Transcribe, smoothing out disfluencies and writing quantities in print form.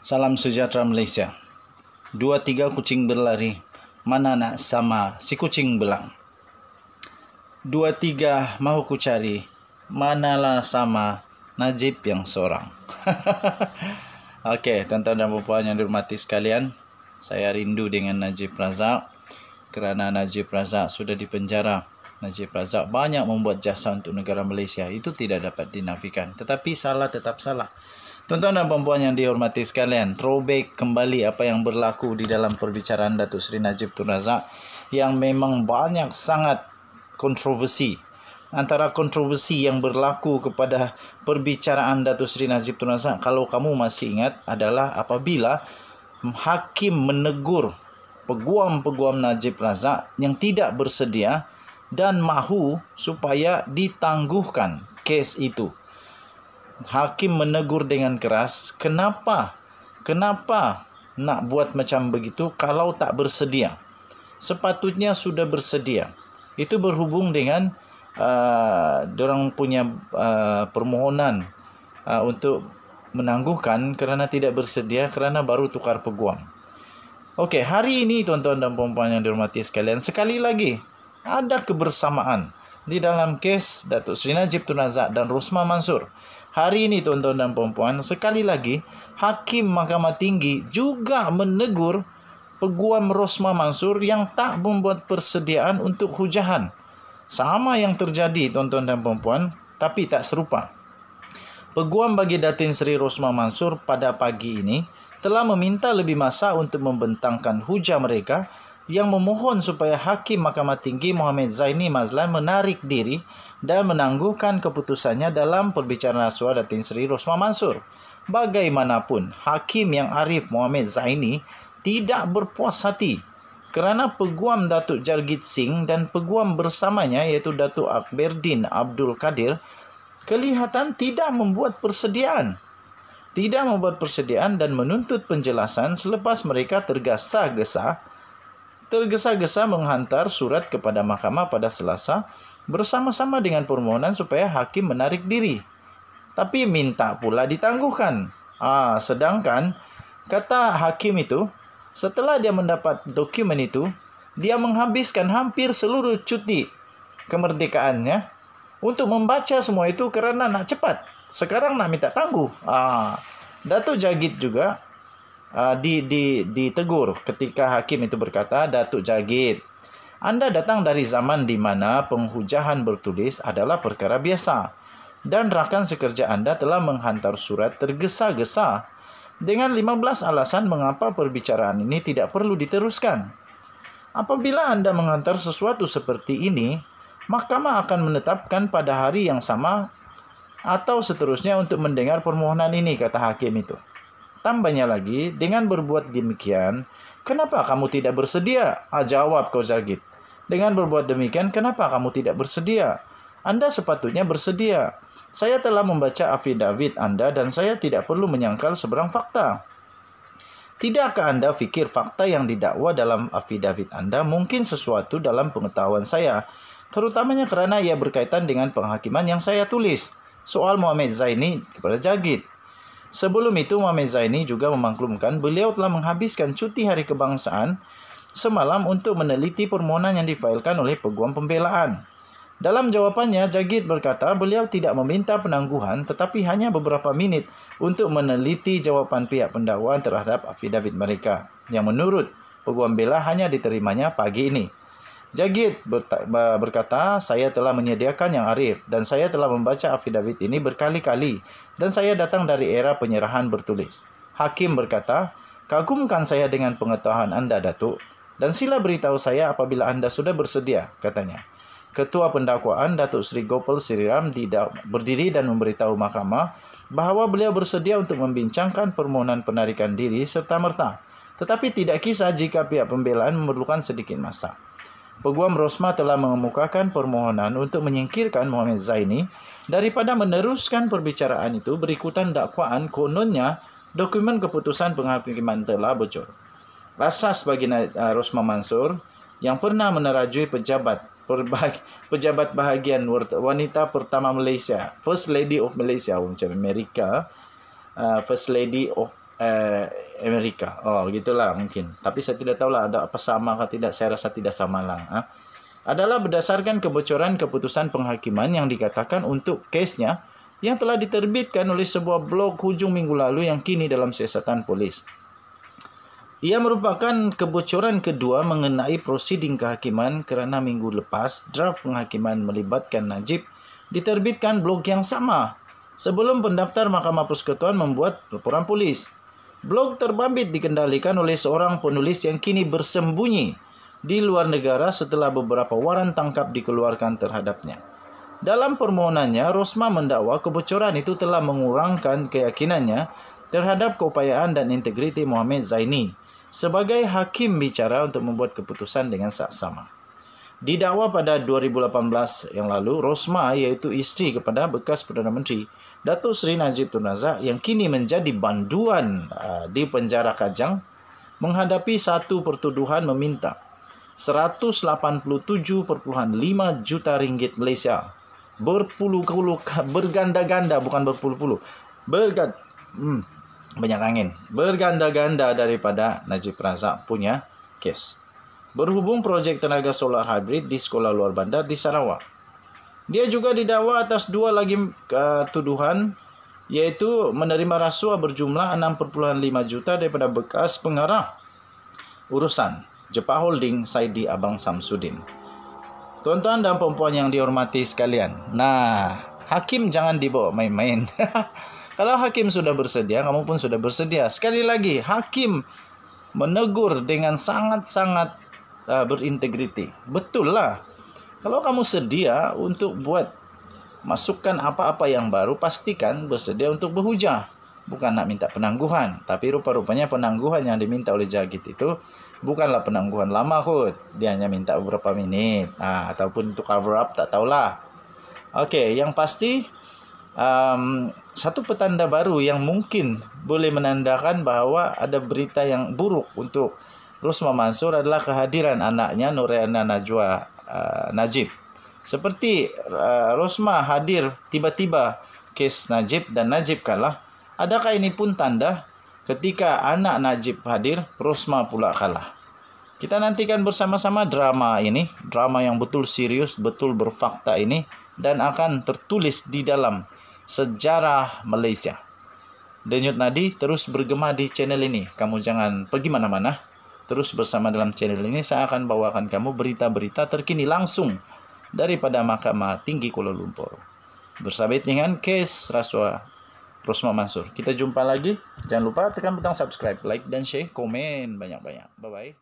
Salam sejahtera Malaysia. 2-3 kucing berlari, mana nak sama si kucing belang. 2-3 mahu ku cari, manalah sama Najib yang seorang. Okey, tuan-tuan dan puan yang dihormati sekalian, saya rindu dengan Najib Razak kerana Najib Razak sudah dipenjara. Najib Razak banyak membuat jasa untuk negara Malaysia, itu tidak dapat dinafikan. Tetapi salah tetap salah. Tuan-tuan dan puan yang dihormati sekalian, throwback kembali apa yang berlaku di dalam perbicaraan Datuk Seri Najib Tun Razak yang memang banyak sangat kontroversi. Antara kontroversi yang berlaku kepada perbicaraan Datuk Seri Najib Tun Razak, kalau kamu masih ingat, adalah apabila hakim menegur peguam-peguam Najib Razak yang tidak bersedia dan mahu supaya ditangguhkan kes itu. Hakim menegur dengan keras, kenapa nak buat macam begitu kalau tak bersedia? Sepatutnya sudah bersedia. Itu berhubung dengan dorang punya permohonan untuk menangguhkan kerana tidak bersedia kerana baru tukar peguam. Okey, hari ini tuan-tuan dan puan-puan yang dihormati sekalian, sekali lagi ada kebersamaan di dalam kes Datuk Seri Najib Tun Razak dan Rosmah Mansor. Hari ini tuan-tuan dan puan-puan, sekali lagi Hakim Mahkamah Tinggi juga menegur peguam Rosmah Mansor yang tak membuat persediaan untuk hujahan. Sama yang terjadi tuan-tuan dan puan-puan, tapi tak serupa. Peguam bagi Datin Seri Rosmah Mansor pada pagi ini telah meminta lebih masa untuk membentangkan hujah mereka yang memohon supaya Hakim Mahkamah Tinggi Mohamed Zaini Mazlan menarik diri dan menangguhkan keputusannya dalam perbicaraan rasuah Datin Seri Rosmah Mansor. Bagaimanapun, Hakim yang arif Mohamed Zaini tidak berpuas hati kerana peguam Datuk Jargit Singh dan peguam bersamanya iaitu Datuk Akberdin Abdul Kadir kelihatan tidak membuat persediaan. Tidak membuat persediaan dan menuntut penjelasan selepas mereka tergesa-gesa menghantar surat kepada mahkamah pada Selasa bersama-sama dengan permohonan supaya hakim menarik diri. Tapi minta pula ditangguhkan. Sedangkan kata hakim itu, setelah dia mendapat dokumen itu, dia menghabiskan hampir seluruh cuti kemerdekaannya untuk membaca semua itu kerana nak cepat. Sekarang nak minta tangguh. Datuk Jargit juga ditegur ketika hakim itu berkata, Datuk Jargit, anda datang dari zaman di mana penghujahan bertulis adalah perkara biasa dan rakan sekerja anda telah menghantar surat tergesa-gesa dengan 15 alasan mengapa perbicaraan ini tidak perlu diteruskan. Apabila anda menghantar sesuatu seperti ini, mahkamah akan menetapkan pada hari yang sama atau seterusnya untuk mendengar permohonan ini, kata hakim itu. Tambahnya lagi, dengan berbuat demikian, kenapa kamu tidak bersedia? Jawab kau Jargit. Dengan berbuat demikian, kenapa kamu tidak bersedia? Anda sepatutnya bersedia. Saya telah membaca afidavit anda dan saya tidak perlu menyangkal seberang fakta. Tidakkah anda fikir fakta yang didakwa dalam afidavit anda mungkin sesuatu dalam pengetahuan saya, terutamanya kerana ia berkaitan dengan penghakiman yang saya tulis? Soal Mohamed Zaini kepada Jargit. Sebelum itu, Mohamed Zaini juga memaklumkan beliau telah menghabiskan cuti hari kebangsaan semalam untuk meneliti permohonan yang difailkan oleh peguam pembelaan. Dalam jawapannya, Jargit berkata beliau tidak meminta penangguhan tetapi hanya beberapa minit untuk meneliti jawapan pihak pendakwaan terhadap afidavit mereka yang menurut peguam bela hanya diterimanya pagi ini. Jargit berkata, saya telah menyediakan yang arif dan saya telah membaca afidavit ini berkali-kali dan saya datang dari era penyerahan bertulis. Hakim berkata, kagumkan saya dengan pengetahuan anda, Datuk, dan sila beritahu saya apabila anda sudah bersedia, katanya. Ketua pendakwaan Datuk Seri Gopal Sriram berdiri dan memberitahu mahkamah bahawa beliau bersedia untuk membincangkan permohonan penarikan diri serta-merta, tetapi tidak kisah jika pihak pembelaan memerlukan sedikit masa. Peguam Rosmah telah mengemukakan permohonan untuk menyingkirkan Mohamed Zaini daripada meneruskan perbicaraan itu berikutan dakwaan kononnya dokumen keputusan penghakiman telah bocor. Asas bagi Rosmah Mansor yang pernah menerajui pejabat bahagian wanita pertama Malaysia, First Lady of Malaysia macam Amerika, First Lady of Amerika. Oh, gitulah mungkin. Tapi saya tidak tahu lah ada apa sama atau tidak. Saya rasa tidak sama lah. Adalah berdasarkan kebocoran keputusan penghakiman yang dikatakan untuk kesnya yang telah diterbitkan oleh sebuah blog hujung minggu lalu yang kini dalam siasatan polis. Ia merupakan kebocoran kedua mengenai prosiding kehakiman kerana minggu lepas draft penghakiman melibatkan Najib diterbitkan blog yang sama sebelum pendaftar Mahkamah Persekutuan membuat laporan polis. Blog terbabit dikendalikan oleh seorang penulis yang kini bersembunyi di luar negara setelah beberapa waran tangkap dikeluarkan terhadapnya. Dalam permohonannya, Rosma mendakwa kebocoran itu telah mengurangkan keyakinannya terhadap keupayaan dan integriti Muhammad Zaini sebagai hakim bicara untuk membuat keputusan dengan saksama. Didakwa pada 2018 yang lalu, Rosma iaitu isteri kepada bekas Perdana Menteri Datuk Seri Najib Tun Razak yang kini menjadi banduan di penjara Kajang menghadapi satu pertuduhan meminta 187.5 juta ringgit Malaysia. Berganda-ganda, bukan berpuluh-puluh. Banyak angin. Berganda-ganda daripada Najib Razak punya kes. Berhubung projek tenaga solar hybrid di Sekolah Luar Bandar di Sarawak. Dia juga didakwa atas dua lagi tuduhan, iaitu menerima rasuah berjumlah 6.5 juta daripada bekas pengarah urusan Jepa Holding Saidi Abang Samsudin. Tuan-tuan dan puan-puan yang dihormati sekalian. Nah, hakim jangan dibawa main-main. Kalau hakim sudah bersedia, kamu pun sudah bersedia. Sekali lagi, hakim menegur dengan sangat-sangat berintegriti. Betul lah. Kalau kamu sedia untuk buat masukkan apa-apa yang baru, pastikan bersedia untuk berhujah. Bukan nak minta penangguhan. Tapi rupa-rupanya penangguhan yang diminta oleh Jagit itu bukanlah penangguhan lama kot. Dia hanya minta beberapa minit. Ataupun untuk cover up, tak tahulah. Okey, yang pasti satu petanda baru yang mungkin boleh menandakan bahawa ada berita yang buruk untuk Rosma Mansor adalah kehadiran anaknya Nurayana Najwa Najib. Seperti Rosma hadir tiba-tiba kes Najib dan Najib kalah, adakah ini pun tanda ketika anak Najib hadir, Rosma pula kalah? Kita nantikan bersama-sama drama ini, drama yang betul serius, betul berfakta ini, dan akan tertulis di dalam sejarah Malaysia. Denyut Nadi terus bergema di channel ini. Kamu jangan pergi mana-mana. Terus bersama dalam channel ini, saya akan bawakan kamu berita-berita terkini langsung daripada Mahkamah Tinggi Kuala Lumpur. Bersabit dengan kes rasuah Rosma Mansor. Kita jumpa lagi. Jangan lupa tekan butang subscribe, like dan share, komen banyak-banyak. Bye-bye.